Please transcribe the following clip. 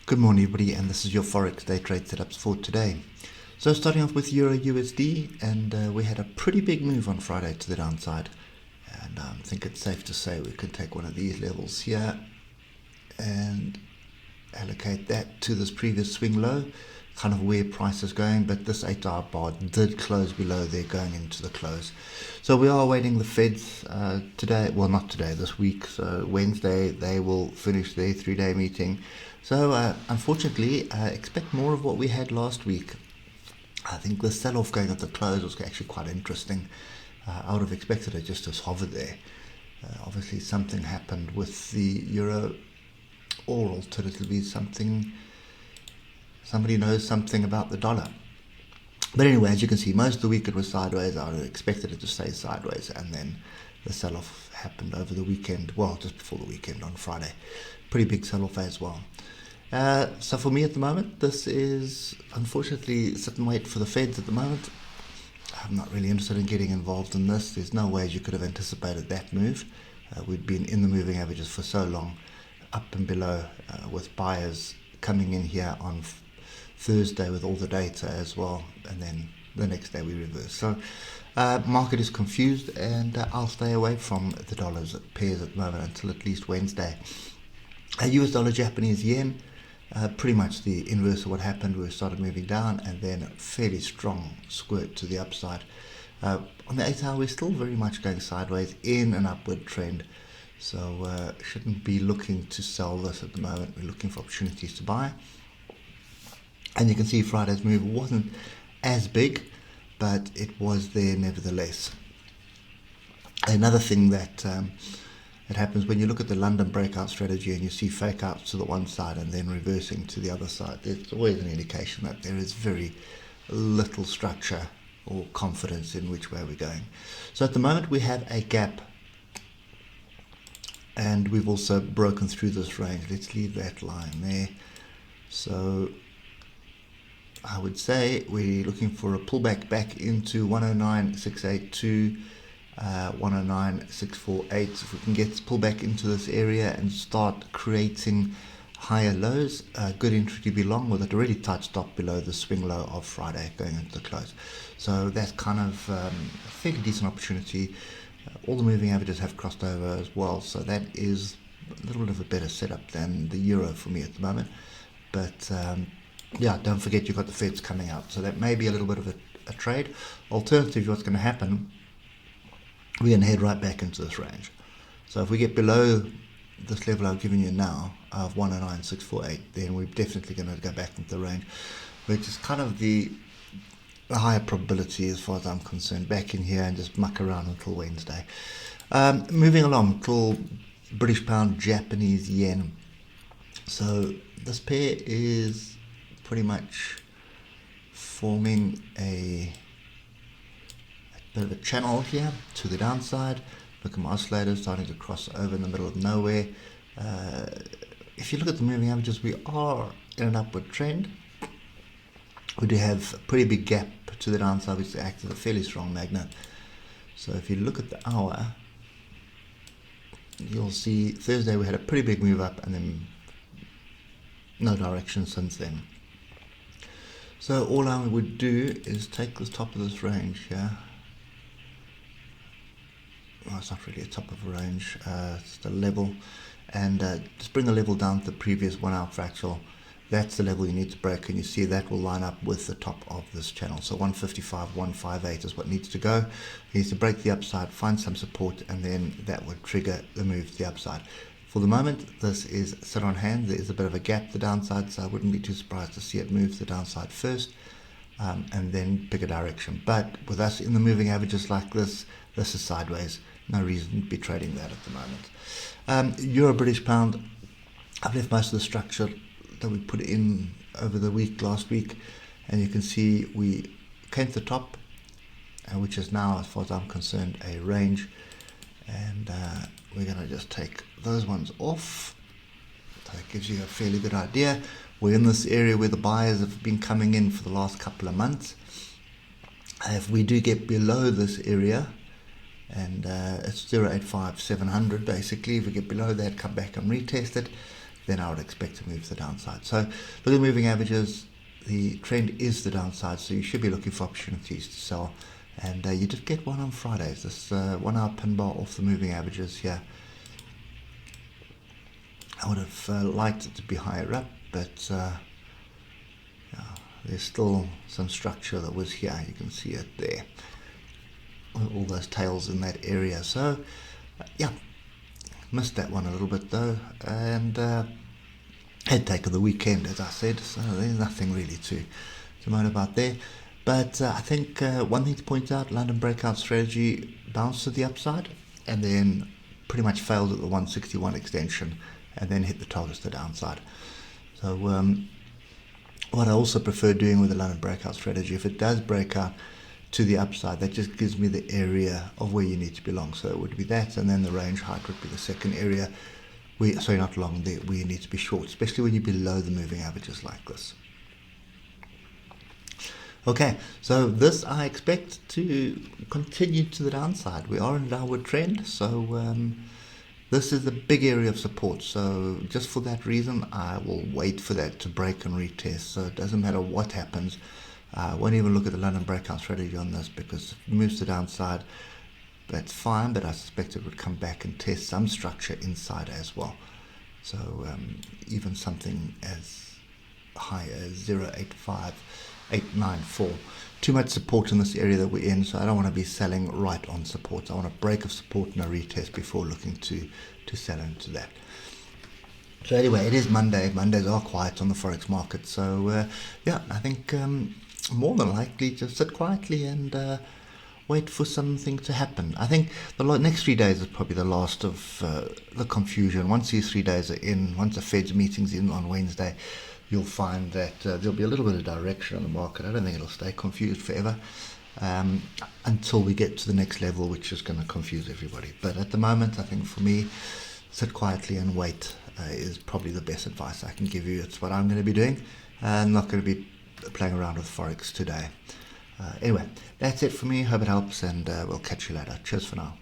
Good morning everybody, and this is your Forex day trade setups for today. So starting off with Euro USD, and we had a pretty big move on Friday to the downside, and I think it's safe to say we could take one of these levels here and allocate that to this previous swing low, kind of where price is going, but this 8-hour bar did close below there going into the close. So we are awaiting the Feds today, well not today, this week, so Wednesday they will finish their 3-day meeting. So unfortunately, expect more of what we had last week. I think the sell-off going at the close was actually quite interesting. I would have expected it just to hover there. Obviously something happened with the euro, or alternatively somebody knows something about the dollar. But anyway, as you can see, most of the week it was sideways. I would have expected it to stay sideways, and then the sell-off happened over the weekend, well, just before the weekend on Friday. Pretty big sell-off as well. So for me at the moment, this is unfortunately sit and wait for the Feds at the moment. I'm not really interested in getting involved in this. There's no ways you could have anticipated that move. We'd been in the moving averages for so long, up and below, with buyers coming in here on Thursday with all the data as well, and then the next day we reverse. So market is confused, and I'll stay away from the dollars pairs at the moment until at least Wednesday. US dollar Japanese yen, pretty much the inverse of what happened. We started moving down and then a fairly strong squirt to the upside. On the 8-hour we're still very much going sideways in an upward trend, so shouldn't be looking to sell this at the moment. We're looking for opportunities to buy, and you can see Friday's move wasn't as big, but it was there nevertheless. Another thing that it happens when you look at the London breakout strategy and you see fake outs to the one side and then reversing to the other side, there's always an indication that there is very little structure or confidence in which way we're going. So at the moment we have a gap, and we've also broken through this range. Let's leave that line there. So I would say we're looking for a pullback back into 109.682, 109.648. If we can get pull back into this area and start creating higher lows, good entry to be long with a really tight stop below the swing low of Friday going into the close. So that's kind of a fairly decent opportunity. All the moving averages have crossed over as well, so that is a little bit of a better setup than the euro for me at the moment. But yeah, don't forget you've got the Feds coming out, so that may be a little bit of a trade. Alternatively, what's going to happen, we're going to head right back into this range. So if we get below this level I've given you now of 109.648, then we're definitely going to go back into the range, which is kind of the higher probability as far as I'm concerned, back in here and just muck around until Wednesday. Moving along till British pound Japanese yen. So this pair is pretty much forming a bit of a channel here to the downside. Look at my oscillator starting to cross over in the middle of nowhere. If you look at the moving averages, we are in an upward trend. We do have a pretty big gap to the downside, which acts as a fairly strong magnet. So if you look at the hour, you'll see Thursday we had a pretty big move up and then no direction since then. So all I would do is take the top of this range here. Well, it's not really a top of a range, it's the level, and just bring the level down to the previous 1 hour fractal. That's the level you need to break, and you see that will line up with the top of this channel. So 155, 158 is what needs to go. It needs to break the upside, find some support, and then that would trigger the move to the upside. For the moment, this is sit on hand. There is a bit of a gap to the downside, so I wouldn't be too surprised to see it move to the downside first, and then pick a direction. But with us in the moving averages like this, this is sideways. No reason to be trading that at the moment. Euro British pound, I've left most of the structure that we put in over the week last week, and you can see we came to the top, which is now, as far as I'm concerned, a range, and we're going to just take those ones off. That gives you a fairly good idea. We're in this area where the buyers have been coming in for the last couple of months. If we do get below this area, and it's 0.85 700 basically, if we get below that, come back and retest it, then I would expect to move to the downside. So look at moving averages. The trend is the downside, so you should be looking for opportunities to sell. And you did get one on Fridays. This 1 hour pin bar off the moving averages here. I would have liked it to be higher up, but yeah, there's still some structure that was here. You can see it there. All those tails in that area. So yeah, missed that one a little bit though. And had taken the weekend, as I said, so there's nothing really to moan about there. But I think one thing to point out, London breakout strategy bounced to the upside and then pretty much failed at the 161 extension and then hit the targets to the downside. So what I also prefer doing with the London breakout strategy, if it does break out to the upside, that just gives me the area of where you need to be long. So it would be that, and then the range height would be the second area. Sorry, not long, there where you need to be short, especially when you're below the moving averages like this. Okay, so this I expect to continue to the downside. We are in a downward trend, so this is the big area of support. So just for that reason, I will wait for that to break and retest. So it doesn't matter what happens. I won't even look at the London breakout strategy on this, because if it moves to the downside, that's fine, but I suspect it would come back and test some structure inside as well. So even something as high as 0.85894. Too much support in this area that we're in, so I don't want to be selling right on support. I want a break of support and a retest before looking to sell into that. So anyway, it is Monday. Mondays are quiet on the Forex market. So yeah, I think more than likely just sit quietly and wait for something to happen. I think the next 3 days is probably the last of the confusion. Once these 3 days are in, once the Fed's meeting's in on Wednesday, you'll find that there'll be a little bit of direction on the market. I don't think it'll stay confused forever until we get to the next level, which is going to confuse everybody. But at the moment, I think for me, sit quietly and wait is probably the best advice I can give you. It's what I'm going to be doing. I'm not going to be playing around with Forex today. Anyway, that's it for me. Hope it helps, and we'll catch you later. Cheers for now.